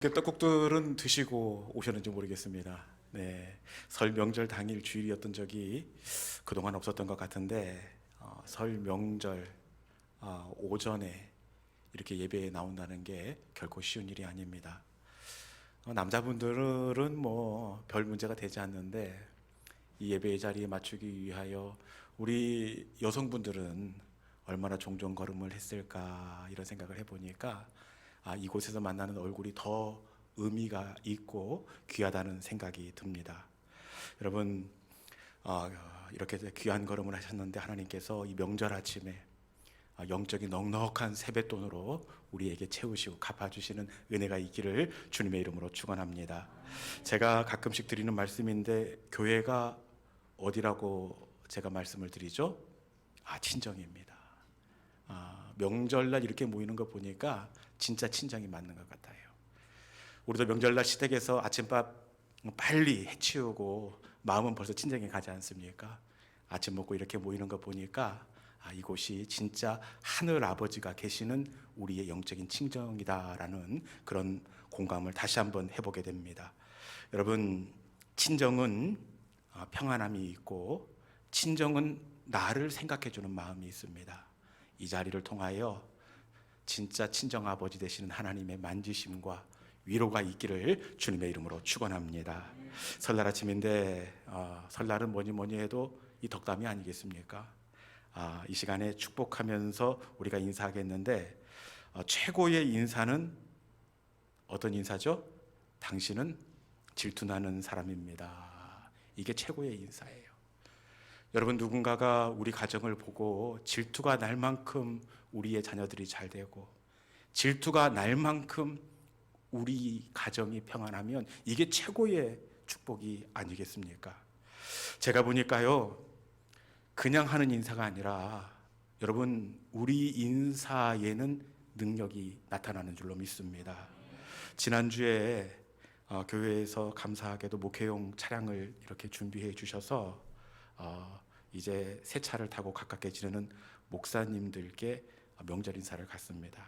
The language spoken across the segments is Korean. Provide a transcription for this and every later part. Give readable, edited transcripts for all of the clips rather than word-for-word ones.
떡국들은 드시고 오셨는지 모르겠습니다. 네, 설 명절 당일 주일이었던 적이 그동안 없었던 것 같은데 설 명절 오전에 이렇게 예배에 나온다는 게 결코 쉬운 일이 아닙니다. 남자분들은 뭐 별 문제가 되지 않는데 이 예배의 자리에 맞추기 위하여 우리 여성분들은 얼마나 종종 걸음을 했을까 이런 생각을 해보니까 이곳에서 만나는 얼굴이 더 의미가 있고 귀하다는 생각이 듭니다. 여러분, 이렇게 귀한 걸음을 하셨는데 하나님께서 이 명절 아침에 영적인 넉넉한 세뱃돈으로 우리에게 채우시고 갚아주시는 은혜가 있기를 주님의 이름으로 축원합니다. 제가 가끔씩 드리는 말씀인데 교회가 어디라고 제가 말씀을 드리죠? 친정입니다. 명절날 이렇게 모이는 거 보니까 진짜 친정이 맞는 것 같아요. 우리도 명절날 시댁에서 아침밥 빨리 해치우고 마음은 벌써 친정에 가지 않습니까? 아침 먹고 이렇게 모이는 거 보니까 이곳이 진짜 하늘 아버지가 계시는 우리의 영적인 친정이다라는 그런 공감을 다시 한번 해보게 됩니다. 여러분, 친정은 평안함이 있고 친정은 나를 생각해주는 마음이 있습니다. 이 자리를 통하여 진짜 친정아버지 되시는 하나님의 만지심과 위로가 있기를 주님의 이름으로 축원합니다. 설날 아침인데 설날은 뭐니 해도 이 덕담이 아니겠습니까? 이 시간에 축복하면서 우리가 인사하겠는데 최고의 인사는 어떤 인사죠? 당신은 질투나는 사람입니다. 이게 최고의 인사예요. 여러분, 누군가가 우리 가정을 보고 질투가 날 만큼 우리의 자녀들이 잘 되고 질투가 날 만큼 우리 가정이 평안하면 이게 최고의 축복이 아니겠습니까? 제가 보니까요, 그냥 하는 인사가 아니라 여러분, 우리 인사에는 능력이 나타나는 줄로 믿습니다. 지난주에 교회에서 감사하게도 목회용 차량을 이렇게 준비해 주셔서 이제 새 차를 타고 가깝게 지내는 목사님들께 명절 인사를 갔습니다.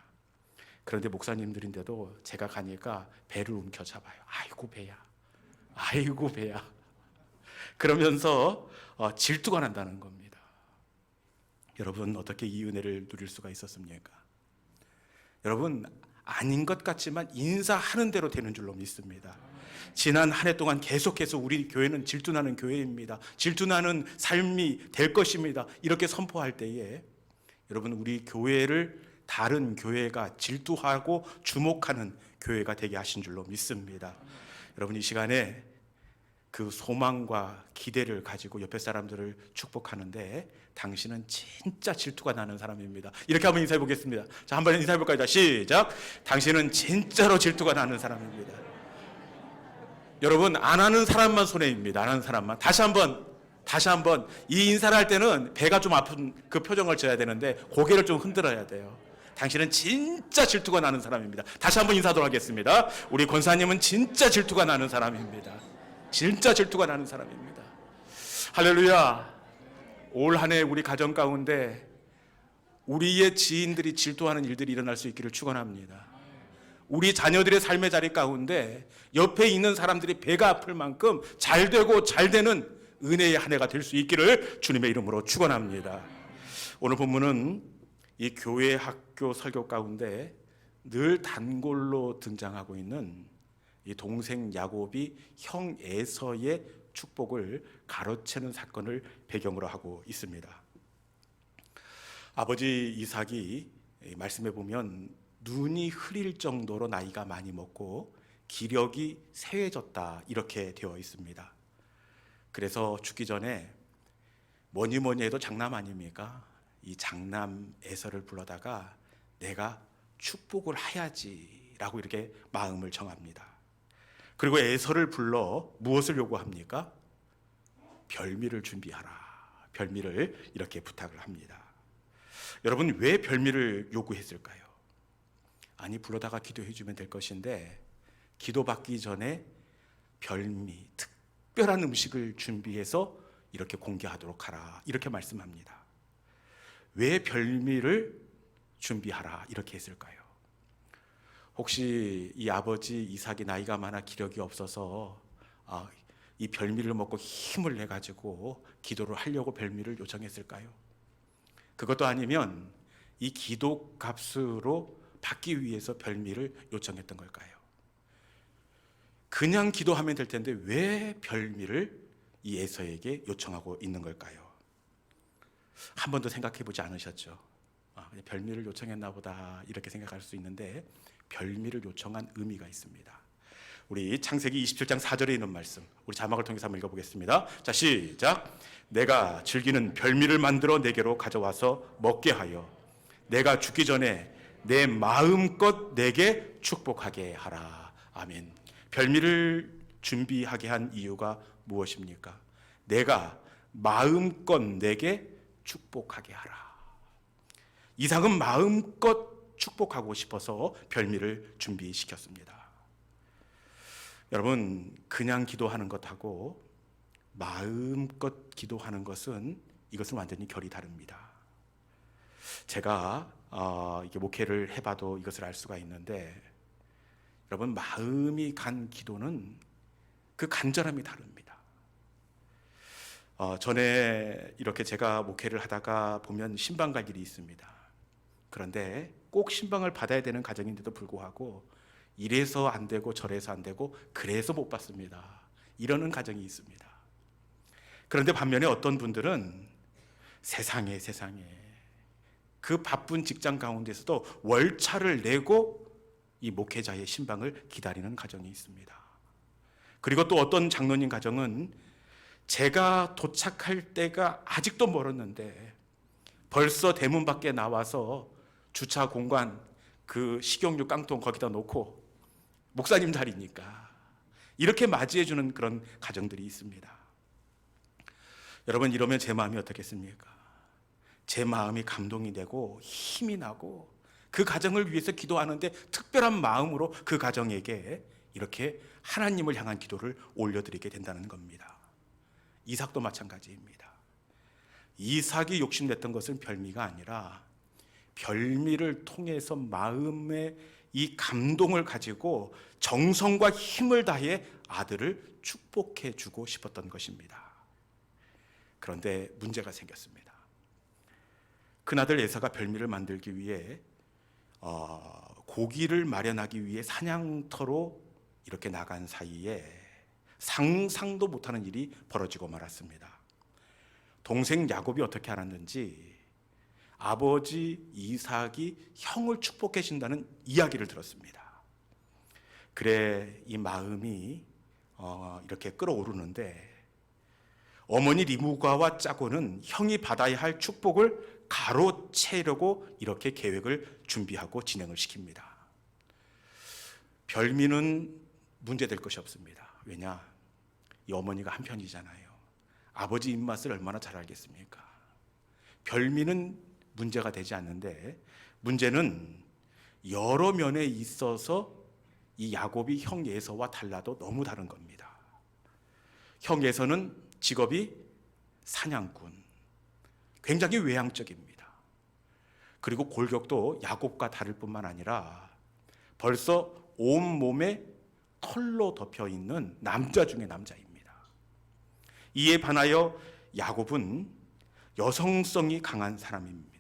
그런데 목사님들인데도 제가 가니까 배를 움켜잡아요. 아이고 배야, 아이고 배야, 그러면서 질투가 난다는 겁니다. 여러분, 어떻게 이 은혜를 누릴 수가 있었습니까? 여러분, 아닌 것 같지만 인사하는 대로 되는 줄로 믿습니다. 지난 한 해 동안 계속해서 우리 교회는 질투나는 교회입니다. 질투나는 삶이 될 것입니다. 이렇게 선포할 때에 여러분, 우리 교회를 다른 교회가 질투하고 주목하는 교회가 되게 하신 줄로 믿습니다. 여러분, 이 시간에 그 소망과 기대를 가지고 옆에 사람들을 축복하는데 당신은 진짜 질투가 나는 사람입니다. 이렇게 한번 인사해 보겠습니다. 자, 한번 인사해 볼까요? 자, 시작. 당신은 진짜로 질투가 나는 사람입니다. 여러분, 안 하는 사람만 손해입니다. 안 하는 사람만. 다시 한번 이 인사를 할 때는 배가 좀 아픈 그 표정을 지어야 되는데 고개를 좀 흔들어야 돼요. 당신은 진짜 질투가 나는 사람입니다. 다시 한번 인사하도록 하겠습니다. 우리 권사님은 진짜 질투가 나는 사람입니다. 진짜 질투가 나는 사람입니다. 할렐루야. 올 한 해 우리 가정 가운데 우리의 지인들이 질투하는 일들이 일어날 수 있기를 축원합니다. 우리 자녀들의 삶의 자리 가운데 옆에 있는 사람들이 배가 아플 만큼 잘 되고 잘 되는 은혜의 한 해가 될 수 있기를 주님의 이름으로 축원합니다. 오늘 본문은 이 교회 학교 설교 가운데 늘 단골로 등장하고 있는 이 동생 야곱이 형 에서의 축복을 가로채는 사건을 배경으로 하고 있습니다. 아버지 이삭이 말씀해 보면 눈이 흐릴 정도로 나이가 많이 먹고 기력이 쇠해졌다 이렇게 되어 있습니다. 그래서 죽기 전에 뭐니 해도 장남 아닙니까? 이 장남 에서를 불러다가 내가 축복을 해야지라고 이렇게 마음을 정합니다. 그리고 에서를 불러 무엇을 요구합니까? 별미를 준비하라. 별미를 이렇게 부탁을 합니다. 여러분, 왜 별미를 요구했을까요? 아니, 불러다가 기도해 주면 될 것인데 기도받기 전에 별미, 특별한 음식을 준비해서 이렇게 공개하도록 하라 이렇게 말씀합니다. 왜 별미를 준비하라 이렇게 했을까요? 혹시 이 아버지 이삭이 나이가 많아 기력이 없어서 이 별미를 먹고 힘을 내 가지고 기도를 하려고 별미를 요청했을까요? 그것도 아니면 이 기도 값으로 받기 위해서 별미를 요청했던 걸까요? 그냥 기도하면 될 텐데 왜 별미를 이 에서에게 요청하고 있는 걸까요? 한 번도 생각해 보지 않으셨죠? 그냥 별미를 요청했나 보다 이렇게 생각할 수 있는데 별미를 요청한 의미가 있습니다. 우리 창세기 27장 4절에 있는 말씀, 우리 자막을 통해서 한번 읽어보겠습니다. 자, 시작. 내가 즐기는 별미를 만들어 내게로 가져와서 먹게 하여 내가 죽기 전에 내 마음껏 내게 축복하게 하라. 아멘. 별미를 준비하게 한 이유가 무엇입니까? 내가 마음껏 내게 축복하게 하라. 이삭은 마음껏 축복하고 싶어서 별미를 준비시켰습니다. 여러분, 그냥 기도하는 것하고 마음껏 기도하는 것은 이것은 완전히 결이 다릅니다. 제가 이게 목회를 해봐도 이것을 알 수가 있는데, 여러분, 마음이 간 기도는 그 간절함이 다릅니다. 전에 이렇게 제가 목회를 하다가 보면 신방 갈 일이 있습니다. 그런데 꼭 신방을 받아야 되는 가정인데도 불구하고 이래서 안 되고 저래서 안 되고 그래서 못 받습니다. 이러는 가정이 있습니다. 그런데 반면에 어떤 분들은 세상에 그 바쁜 직장 가운데서도 월차를 내고 이 목회자의 신방을 기다리는 가정이 있습니다. 그리고 또 어떤 장로님 가정은 제가 도착할 때가 아직도 멀었는데 벌써 대문 밖에 나와서 주차 공간 그 식용유 깡통 거기다 놓고 목사님 자리니까 이렇게 맞이해주는 그런 가정들이 있습니다. 여러분, 이러면 제 마음이 어떻겠습니까? 제 마음이 감동이 되고 힘이 나고 그 가정을 위해서 기도하는데 특별한 마음으로 그 가정에게 이렇게 하나님을 향한 기도를 올려드리게 된다는 겁니다. 이삭도 마찬가지입니다. 이삭이 욕심냈던 것은 별미가 아니라 별미를 통해서 마음의 이 감동을 가지고 정성과 힘을 다해 아들을 축복해 주고 싶었던 것입니다. 그런데 문제가 생겼습니다. 큰아들 에사가 별미를 만들기 위해 고기를 마련하기 위해 사냥터로 이렇게 나간 사이에 상상도 못하는 일이 벌어지고 말았습니다. 동생 야곱이 어떻게 알았는지 아버지 이삭이 형을 축복해 준다는 이야기를 들었습니다. 그래 이 마음이 이렇게 끓어오르는데 어머니 리무가와 짜고는 형이 받아야 할 축복을 가로채려고 이렇게 계획을 준비하고 진행을 시킵니다. 별미는 문제될 것이 없습니다. 왜냐? 이 어머니가 한편이잖아요. 아버지 입맛을 얼마나 잘 알겠습니까? 별미는 문제가 되지 않는데 문제는 여러 면에 있어서 이 야곱이 형 에서와 달라도 너무 다른 겁니다. 형 에서는 직업이 사냥꾼, 굉장히 외향적입니다. 그리고 골격도 야곱과 다를 뿐만 아니라 벌써 온몸에 털로 덮여 있는 남자 중에 남자입니다. 이에 반하여 야곱은 여성성이 강한 사람입니다.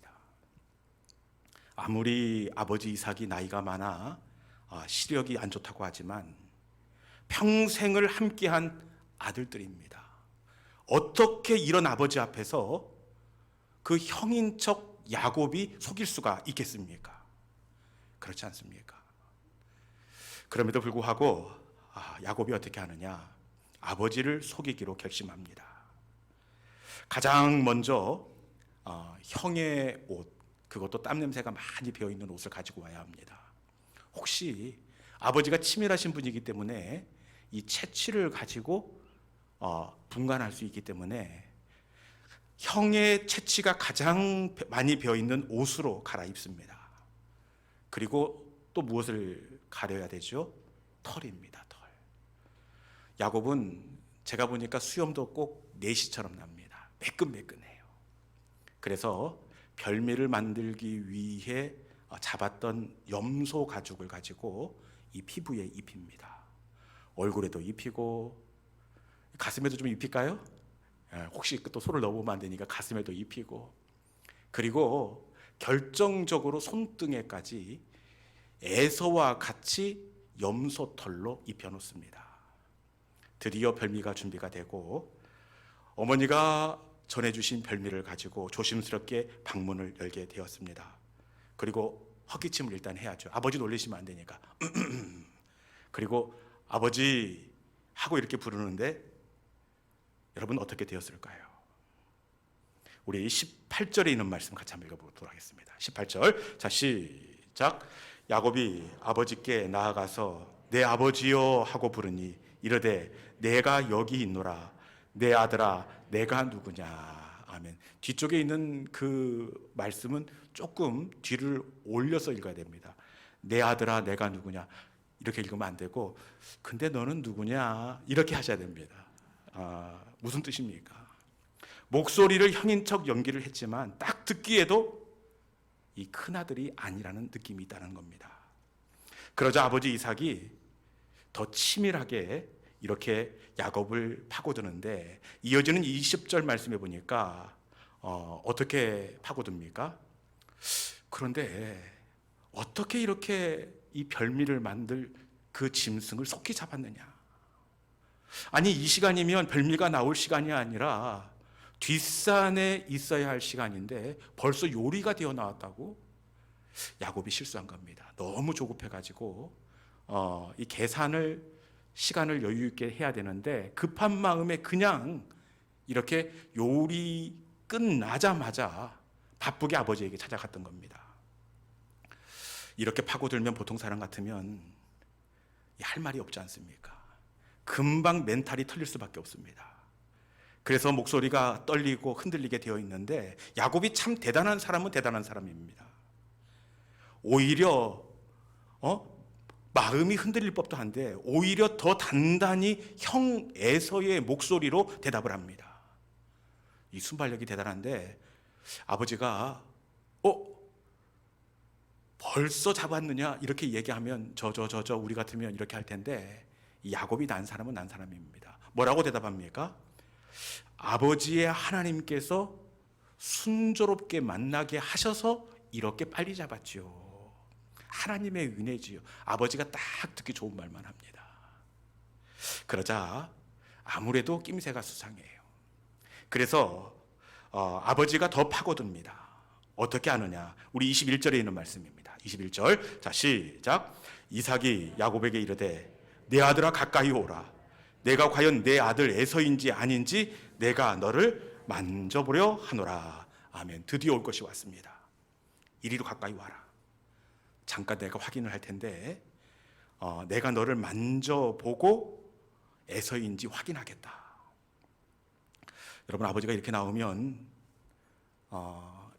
아무리 아버지 이삭이 나이가 많아 시력이 안 좋다고 하지만 평생을 함께한 아들들입니다. 어떻게 이런 아버지 앞에서 그 형인 척 야곱이 속일 수가 있겠습니까? 그렇지 않습니까? 그럼에도 불구하고 야곱이 어떻게 하느냐? 아버지를 속이기로 결심합니다. 가장 먼저 형의 옷, 그것도 땀 냄새가 많이 배어있는 옷을 가지고 와야 합니다. 혹시 아버지가 치밀하신 분이기 때문에 이 채취를 가지고 분간할 수 있기 때문에 형의 채취가 가장 많이 배어있는 옷으로 갈아입습니다. 그리고 또 무엇을 가려야 되죠? 털입니다. 털. 야곱은 제가 보니까 수염도 꼭 내시처럼 납니다. 매끈매끈해요. 그래서 별미를 만들기 위해 잡았던 염소 가죽을 가지고 이 피부에 입힙니다. 얼굴에도 입히고 가슴에도 좀 입힐까요? 혹시 또 손을 넣어보면 안 되니까 가슴에도 입히고, 그리고 결정적으로 손등에까지 에서와 같이 염소털로 입혀놓습니다. 드디어 별미가 준비가 되고 어머니가 전해주신 별미를 가지고 조심스럽게 방문을 열게 되었습니다. 그리고 헛기침을 일단 해야죠. 아버지 놀리시면 안 되니까. 그리고 아버지 하고 이렇게 부르는데 여러분 어떻게 되었을까요? 우리 18절에 있는 말씀 같이 한번 읽어보도록 하겠습니다. 18절, 자 시작. 야곱이 아버지께 나아가서 내 아버지여 하고 부르니 이르되 내가 여기 있노라. 내 아들아 내가 누구냐. 아멘. 뒤쪽에 있는 그 말씀은 조금 뒤를 올려서 읽어야 됩니다. 내 아들아 내가 누구냐 이렇게 읽으면 안 되고, 근데 너는 누구냐 이렇게 하셔야 됩니다. 무슨 뜻입니까? 목소리를 형인 척 연기를 했지만 딱 듣기에도 이 큰아들이 아니라는 느낌이 있다는 겁니다. 그러자 아버지 이삭이 더 치밀하게 이렇게 야곱을 파고드는데, 이어지는 20절 말씀해 보니까 어떻게 파고듭니까? 그런데 어떻게 이렇게 이 별미를 만들 그 짐승을 속히 잡았느냐? 아니 이 시간이면 별미가 나올 시간이 아니라 뒷산에 있어야 할 시간인데 벌써 요리가 되어 나왔다고? 야곱이 실수한 겁니다. 너무 조급해가지고 이 계산을 시간을 여유 있게 해야 되는데 급한 마음에 그냥 이렇게 요리 끝나자마자 바쁘게 아버지에게 찾아갔던 겁니다. 이렇게 파고들면 보통 사람 같으면 할 말이 없지 않습니까? 금방 멘탈이 털릴 수밖에 없습니다. 그래서 목소리가 떨리고 흔들리게 되어 있는데, 야곱이 참 대단한 사람은 대단한 사람입니다. 오히려 마음이 흔들릴 법도 한데 오히려 더 단단히 형 에서의 목소리로 대답을 합니다. 이 순발력이 대단한데, 아버지가 벌써 잡았느냐 이렇게 얘기하면 저 우리 같으면 이렇게 할 텐데, 이 야곱이 난 사람은 난 사람입니다. 뭐라고 대답합니까? 아버지의 하나님께서 순조롭게 만나게 하셔서 이렇게 빨리 잡았지요. 하나님의 은혜지요. 아버지가 딱 듣기 좋은 말만 합니다. 그러자 아무래도 낌새가 수상해요. 그래서 아버지가 더 파고듭니다. 어떻게 하느냐? 우리 21절에 있는 말씀입니다. 21절, 자 시작. 이삭이 야곱에게 이르되 내 아들아 가까이 오라. 내가 과연 내 아들 에서인지 아닌지 내가 너를 만져보려 하노라. 아멘. 드디어 올 것이 왔습니다. 이리로 가까이 와라. 잠깐 내가 확인을 할 텐데 내가 너를 만져보고 에서인지 확인하겠다. 여러분, 아버지가 이렇게 나오면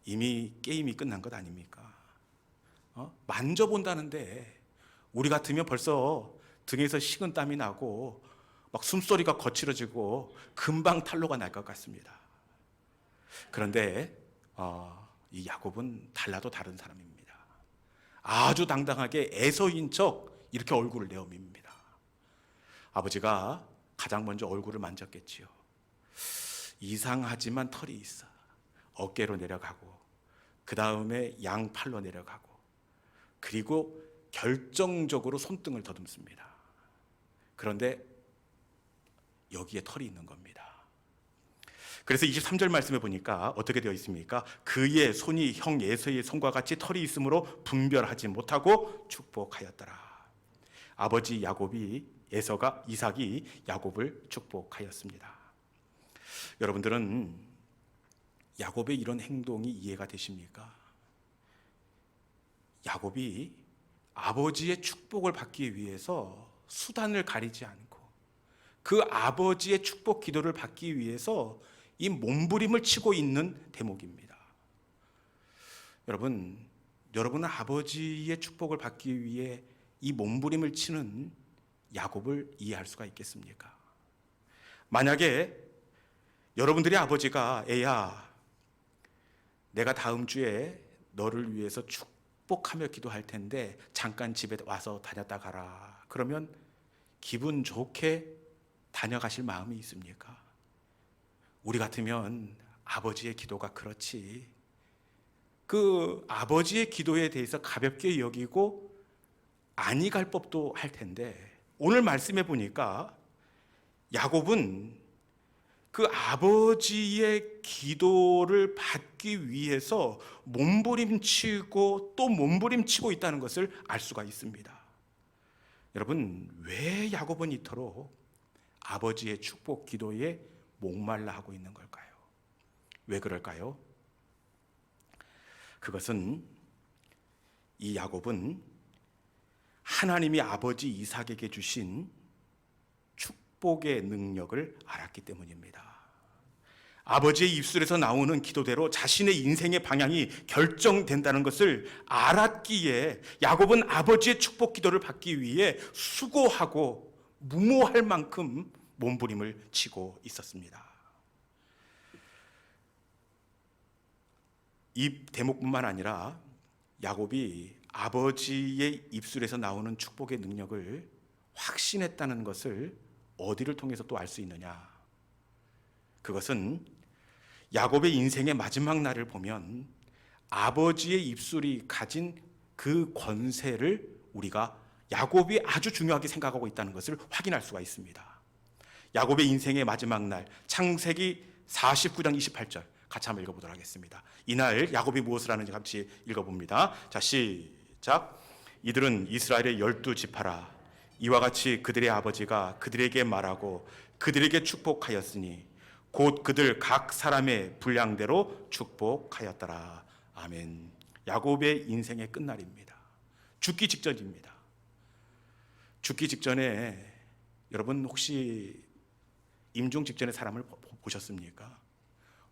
이미 게임이 끝난 것 아닙니까? 만져본다는데 우리 같으면 벌써 등에서 식은땀이 나고 막 숨소리가 거칠어지고 금방 탈로가 날 것 같습니다. 그런데 이 야곱은 달라도 다른 사람입니다. 아주 당당하게 에서인 척 이렇게 얼굴을 내어밉니다. 아버지가 가장 먼저 얼굴을 만졌겠지요. 이상하지만 털이 있어. 어깨로 내려가고 그 다음에 양팔로 내려가고 그리고 결정적으로 손등을 더듬습니다. 그런데 여기에 털이 있는 겁니다. 그래서 23절 말씀에 보니까 어떻게 되어 있습니까? 그의 손이 형 에서의 손과 같이 털이 있으므로 분별하지 못하고 축복하였더라. 아버지 이삭이 야곱을 축복하였습니다. 여러분들은 야곱의 이런 행동이 이해가 되십니까? 야곱이 아버지의 축복을 받기 위해서 수단을 가리지 않고 그 아버지의 축복 기도를 받기 위해서 이 몸부림을 치고 있는 대목입니다. 여러분은 아버지의 축복을 받기 위해 이 몸부림을 치는 야곱을 이해할 수가 있겠습니까? 만약에 여러분들의 아버지가 애야, 내가 다음 주에 너를 위해서 축복하며 기도할 텐데 잠깐 집에 와서 다녔다 가라. 그러면 기분 좋게 다녀가실 마음이 있습니까? 우리 같으면 아버지의 기도가 그렇지. 그 아버지의 기도에 대해서 가볍게 여기고 아니 갈 법도 할 텐데 오늘 말씀해 보니까 야곱은 그 아버지의 기도를 받기 위해서 몸부림치고 또 몸부림치고 있다는 것을 알 수가 있습니다. 여러분, 왜 야곱은 이토록 아버지의 축복 기도에 목말라 하고 있는 걸까요? 왜 그럴까요? 그것은 이 야곱은 하나님이 아버지 이삭에게 주신 축복의 능력을 알았기 때문입니다. 아버지의 입술에서 나오는 기도대로 자신의 인생의 방향이 결정된다는 것을 알았기에 야곱은 아버지의 축복 기도를 받기 위해 수고하고 무모할 만큼 몸부림을 치고 있었습니다. 이 대목뿐만 아니라 야곱이 아버지의 입술에서 나오는 축복의 능력을 확신했다는 것을 어디를 통해서 또 알 수 있느냐? 그것은 야곱의 인생의 마지막 날을 보면 아버지의 입술이 가진 그 권세를 우리가 야곱이 아주 중요하게 생각하고 있다는 것을 확인할 수가 있습니다. 야곱의 인생의 마지막 날, 창세기 49장 28절 같이 한번 읽어보도록 하겠습니다. 이날 야곱이 무엇을 하는지 같이 읽어봅니다. 자, 시작. 이들은 이스라엘의 12지파라. 이와 같이 그들의 아버지가 그들에게 말하고 그들에게 축복하였으니 곧 그들 각 사람의 분량대로 축복하였더라. 아멘. 야곱의 인생의 끝날입니다. 죽기 직전입니다. 죽기 직전에 여러분 혹시 임종 직전에 사람을 보셨습니까?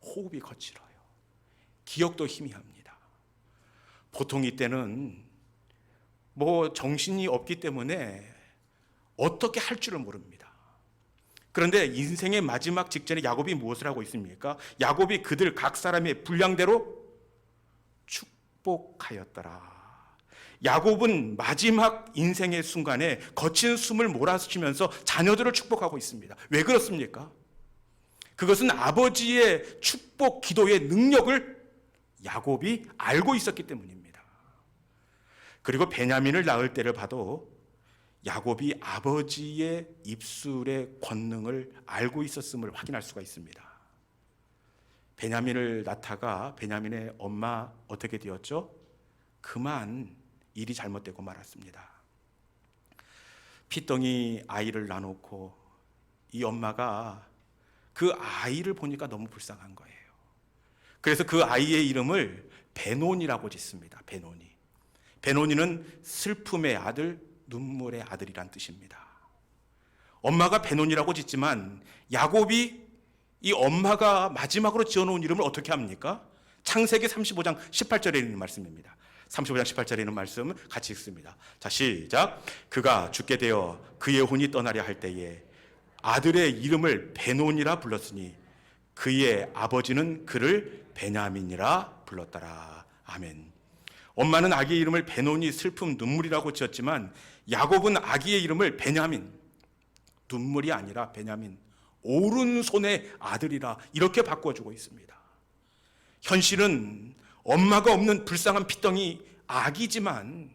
호흡이 거칠어요. 기억도 희미합니다. 보통 이때는 정신이 없기 때문에 어떻게 할 줄을 모릅니다. 그런데 인생의 마지막 직전에 야곱이 무엇을 하고 있습니까? 야곱이 그들 각 사람의 분량대로 축복하였더라. 야곱은 마지막 인생의 순간에 거친 숨을 몰아쉬면서 자녀들을 축복하고 있습니다. 왜 그렇습니까? 그것은 아버지의 축복 기도의 능력을 야곱이 알고 있었기 때문입니다. 그리고 베냐민을 낳을 때를 봐도 야곱이 아버지의 입술의 권능을 알고 있었음을 확인할 수가 있습니다. 베냐민을 낳다가 베냐민의 엄마 어떻게 되었죠? 그만 일이 잘못되고 말았습니다. 피덩이 아이를 낳아놓고 이 엄마가 그 아이를 보니까 너무 불쌍한 거예요. 그래서 그 아이의 이름을 베논이라고 짓습니다. 베논이. 베논이는 슬픔의 아들, 눈물의 아들이란 뜻입니다. 엄마가 베논이라고 짓지만 야곱이 이 엄마가 마지막으로 지어놓은 이름을 어떻게 합니까? 창세기 35장 18절에 있는 말씀입니다. 35장 18절에 있는 말씀 같이 읽습니다. 자, 시작. 그가 죽게 되어 그의 혼이 떠나려 할 때에 아들의 이름을 베논이라 불렀으니 그의 아버지는 그를 베냐민이라 불렀더라. 아멘. 엄마는 아기의 이름을 베논이 슬픔 눈물이라고 지었지만 야곱은 아기의 이름을 베냐민, 눈물이 아니라 베냐민, 오른손의 아들이라 이렇게 바꿔주고 있습니다. 현실은 엄마가 없는 불쌍한 피덩이 아기지만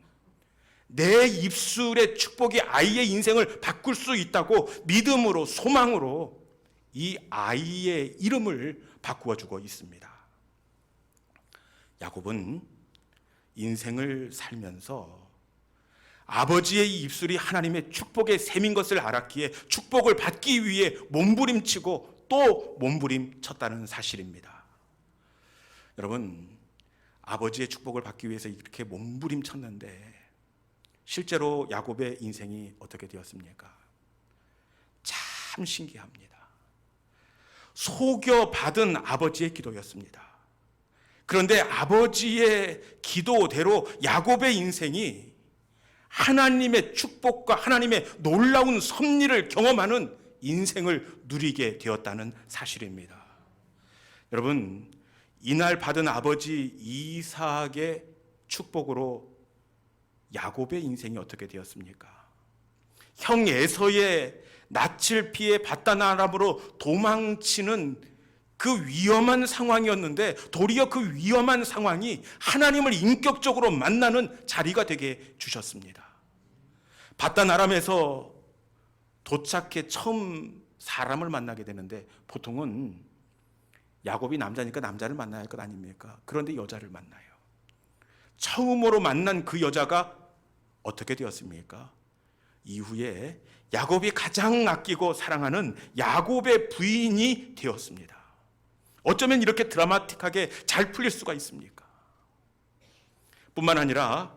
내 입술의 축복이 아이의 인생을 바꿀 수 있다고 믿음으로 소망으로 이 아이의 이름을 바꾸어 주고 있습니다. 야곱은 인생을 살면서 아버지의 입술이 하나님의 축복의 셈인 것을 알았기에 축복을 받기 위해 몸부림치고 또 몸부림쳤다는 사실입니다. 여러분, 아버지의 축복을 받기 위해서 이렇게 몸부림쳤는데 실제로 야곱의 인생이 어떻게 되었습니까? 참 신기합니다. 속여받은 아버지의 기도였습니다. 그런데 아버지의 기도대로 야곱의 인생이 하나님의 축복과 하나님의 놀라운 섭리를 경험하는 인생을 누리게 되었다는 사실입니다. 여러분, 이날 받은 아버지 이삭의 축복으로 야곱의 인생이 어떻게 되었습니까? 형 에서의 낯을 피해 바단 아람으로 도망치는 그 위험한 상황이었는데 도리어 그 위험한 상황이 하나님을 인격적으로 만나는 자리가 되게 주셨습니다. 바단 아람에서 도착해 처음 사람을 만나게 되는데 보통은 야곱이 남자니까 남자를 만나야 할 것 아닙니까? 그런데 여자를 만나요. 처음으로 만난 그 여자가 어떻게 되었습니까? 이후에 야곱이 가장 아끼고 사랑하는 야곱의 부인이 되었습니다. 어쩌면 이렇게 드라마틱하게 잘 풀릴 수가 있습니까? 뿐만 아니라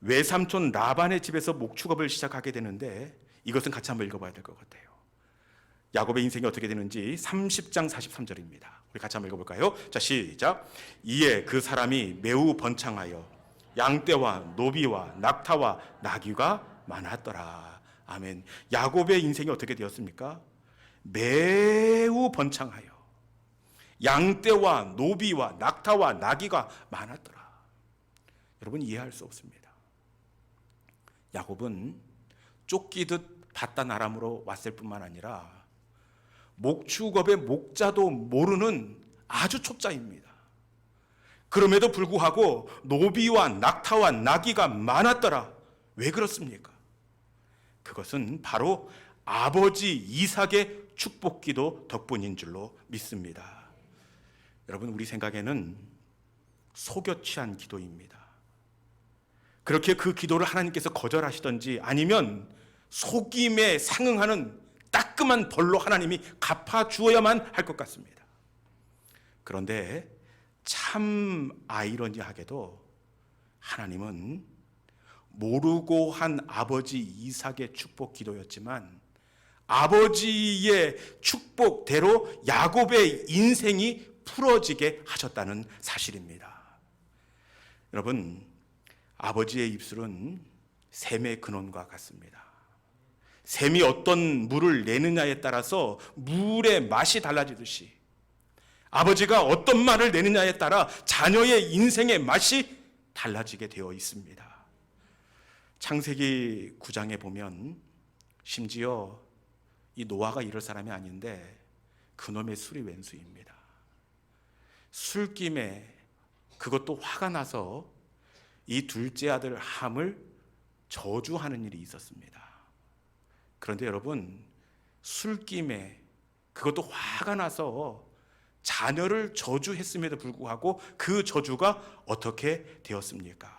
외삼촌 라반의 집에서 목축업을 시작하게 되는데 이것은 같이 한번 읽어봐야 될 것 같아요. 야곱의 인생이 어떻게 되는지 30장 43절입니다. 우리 같이 한번 읽어볼까요? 자, 시작. 이에 그 사람이 매우 번창하여 양떼와 노비와 낙타와 나귀가 많았더라. 아멘. 야곱의 인생이 어떻게 되었습니까? 매우 번창하여 양떼와 노비와 낙타와 나귀가 많았더라. 여러분 이해할 수 없습니다. 야곱은 쫓기듯 바단 아람으로 왔을 뿐만 아니라 목축업의 목자도 모르는 아주 초짜입니다. 그럼에도 불구하고 노비와 낙타와 나귀가 많았더라. 왜 그렇습니까? 그것은 바로 아버지 이삭의 축복기도 덕분인 줄로 믿습니다. 여러분 우리 생각에는 속여 취한 기도입니다. 그렇게 그 기도를 하나님께서 거절하시던지 아니면 속임에 상응하는 따끔한 벌로 하나님이 갚아주어야만 할 것 같습니다. 그런데 참 아이러니하게도 하나님은 모르고 한 아버지 이삭의 축복 기도였지만 아버지의 축복대로 야곱의 인생이 풀어지게 하셨다는 사실입니다. 여러분, 아버지의 입술은 샘의 근원과 같습니다. 샘이 어떤 물을 내느냐에 따라서 물의 맛이 달라지듯이 아버지가 어떤 말을 내느냐에 따라 자녀의 인생의 맛이 달라지게 되어 있습니다. 창세기 9장에 보면 심지어 이 노아가 이럴 사람이 아닌데 그놈의 술이 웬수입니다. 술김에 그것도 화가 나서 이 둘째 아들 함을 저주하는 일이 있었습니다. 그런데 여러분 술김에 그것도 화가 나서 자녀를 저주했음에도 불구하고 그 저주가 어떻게 되었습니까?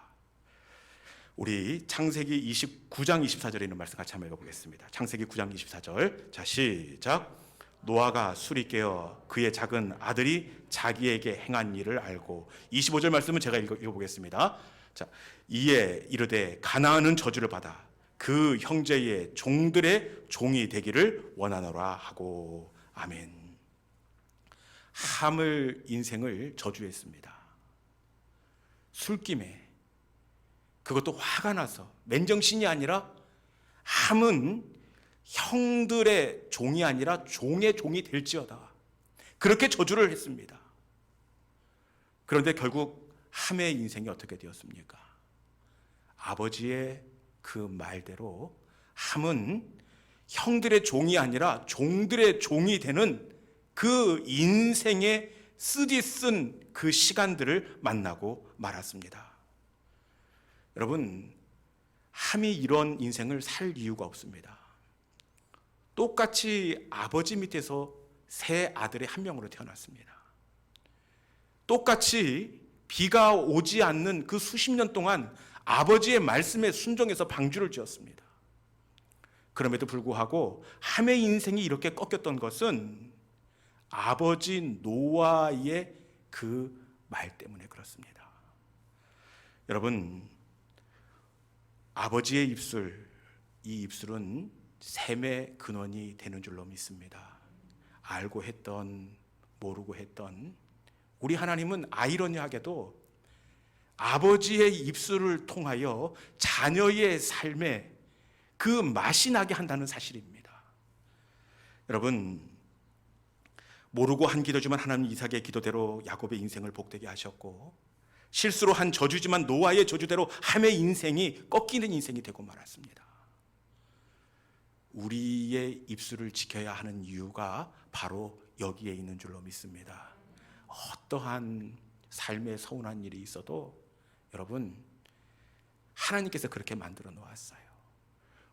우리 창세기 29장 24절에 있는 말씀 같이 한번 읽어보겠습니다. 창세기 9장 24절. 자, 시작. 노아가 술이 깨어 그의 작은 아들이 자기에게 행한 일을 알고 25절 말씀은 제가 읽어보겠습니다. 자, 이에 이르되 가나안은 저주를 받아 그 형제의 종들의 종이 되기를 원하노라 하고. 아멘. 함을 인생을 저주했습니다. 술김에 그것도 화가 나서 맨정신이 아니라 함은 형들의 종이 아니라 종의 종이 될지어다. 그렇게 저주를 했습니다. 그런데 결국 함의 인생이 어떻게 되었습니까? 아버지의 그 말대로 함은 형들의 종이 아니라 종들의 종이 되는 그 인생의 쓰디쓴 그 시간들을 만나고 말았습니다. 여러분, 함이 이런 인생을 살 이유가 없습니다. 똑같이 아버지 밑에서 세 아들의 한 명으로 태어났습니다. 똑같이 비가 오지 않는 그 수십 년 동안 아버지의 말씀에 순종해서 방주를 지었습니다. 그럼에도 불구하고 함의 인생이 이렇게 꺾였던 것은 아버지 노아의 그 말 때문에 그렇습니다. 여러분, 아버지의 입술, 이 입술은 샘의 근원이 되는 줄로 믿습니다. 알고 했던 모르고 했던 우리 하나님은 아이러니하게도 아버지의 입술을 통하여 자녀의 삶에 그 맛이 나게 한다는 사실입니다. 여러분, 모르고 한 기도지만 하나님 이삭의 기도대로 야곱의 인생을 복되게 하셨고 실수로 한 저주지만 노아의 저주대로 함의 인생이 꺾이는 인생이 되고 말았습니다. 우리의 입술을 지켜야 하는 이유가 바로 여기에 있는 줄로 믿습니다. 어떠한 삶에 서운한 일이 있어도 여러분, 하나님께서 그렇게 만들어 놓았어요.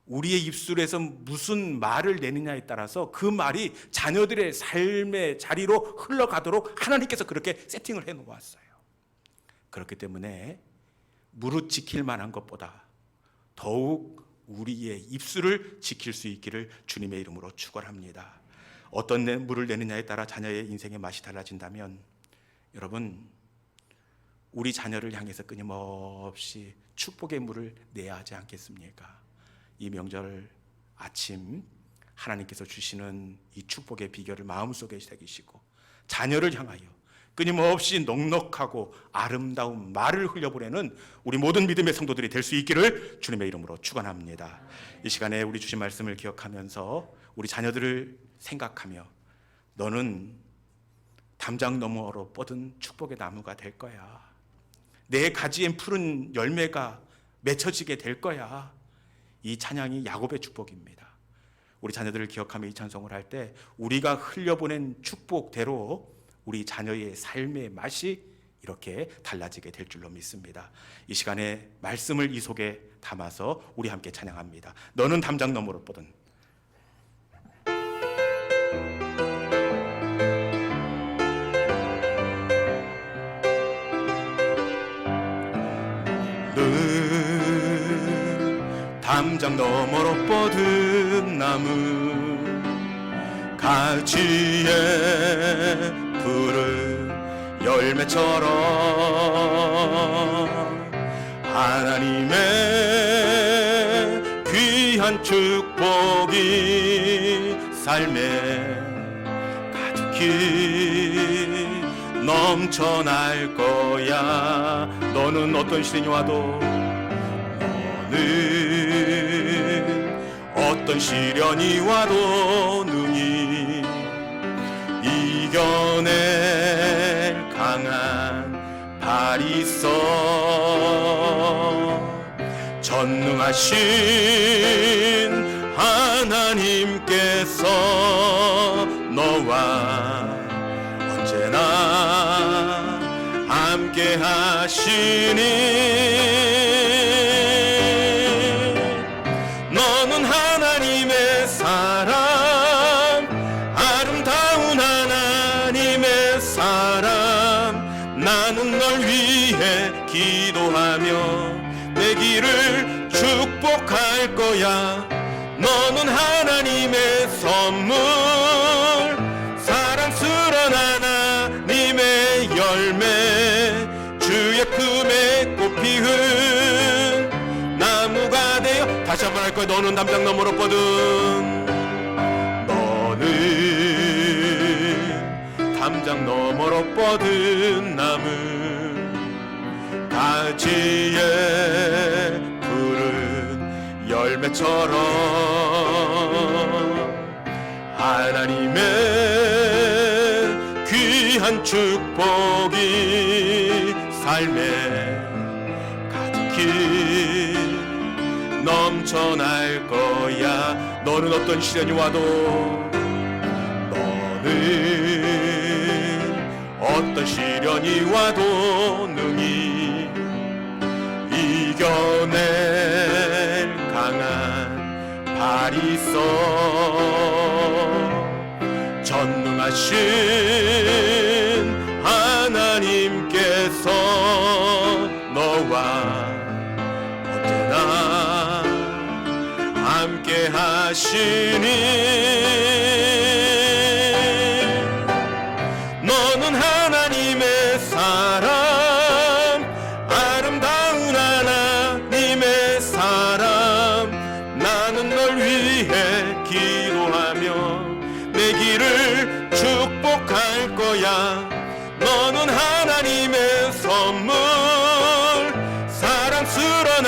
우리의 입술에서 무슨 말을 내느냐에 따라서 그 말이 자녀들의 삶의 자리로 흘러가도록 하나님께서 그렇게 세팅을 해 놓았어요. 그렇기 때문에 무릇 지킬 만한 것보다 더욱 우리의 입술을 지킬 수 있기를 주님의 이름으로 축원합니다. 어떤 물을 내느냐에 따라 자녀의 인생의 맛이 달라진다면 여러분, 우리 자녀를 향해서 끊임없이 축복의 물을 내야 하지 않겠습니까? 이 명절 아침 하나님께서 주시는 이 축복의 비결을 마음속에 새기시고 자녀를 향하여 끊임없이 넉넉하고 아름다운 말을 흘려보내는 우리 모든 믿음의 성도들이 될 수 있기를 주님의 이름으로 축원합니다. 이 시간에 우리 주신 말씀을 기억하면서 우리 자녀들을 생각하며 너는 담장 너머로 뻗은 축복의 나무가 될 거야. 내 가지엔 푸른 열매가 맺혀지게 될 거야. 이 찬양이 야곱의 축복입니다. 우리 자녀들을 기억하며 이 찬송을 할 때 우리가 흘려보낸 축복대로 우리 자녀의 삶의 맛이 이렇게 달라지게 될 줄로 믿습니다. 이 시간에 말씀을 이 속에 담아서 우리 함께 찬양합니다. 너는 담장 너머로 뻗은 담장 너머로 뻗은 나무 가지에 푸른 열매처럼 하나님의 귀한 축복이 삶에 가득히 넘쳐날 거야. 너는 어떤 시련이 와도 어떤 시련이 와도 능히 이겨낼 강한 발이 있어. 전능하신 하나님께서 너와 언제나 함께 하시니 너는 하나님의 사람, 아름다운 하나님의 사람. 나는 널 위해 기도하며 내 길을 축복할 거야. 너는 하나님의 선물, 사랑스러운 하나님의 열매, 주의 품에 꽃 피운 나무가 되어. 다시 한번 할 거야. 너는 담장 너머로 뻗은 너는 담장 너머로 뻗은 나무 가지에 푸른 열매처럼 하나님의 귀한 축복이 삶에 가득히 넘쳐날 거야. 너는 어떤 시련이 와도 너는 어떤 시련이 와도 능히 이겨낼 강한 발이 있어. 전능하신 하나님께서 너와 언제나 함께 하시니 너는 하나님의 사람, 아름다운 하나님의 사람. 나는 널 위해 기도하며 내 길을 축복할 거야. 너는 하나님의 선물, 사랑스러운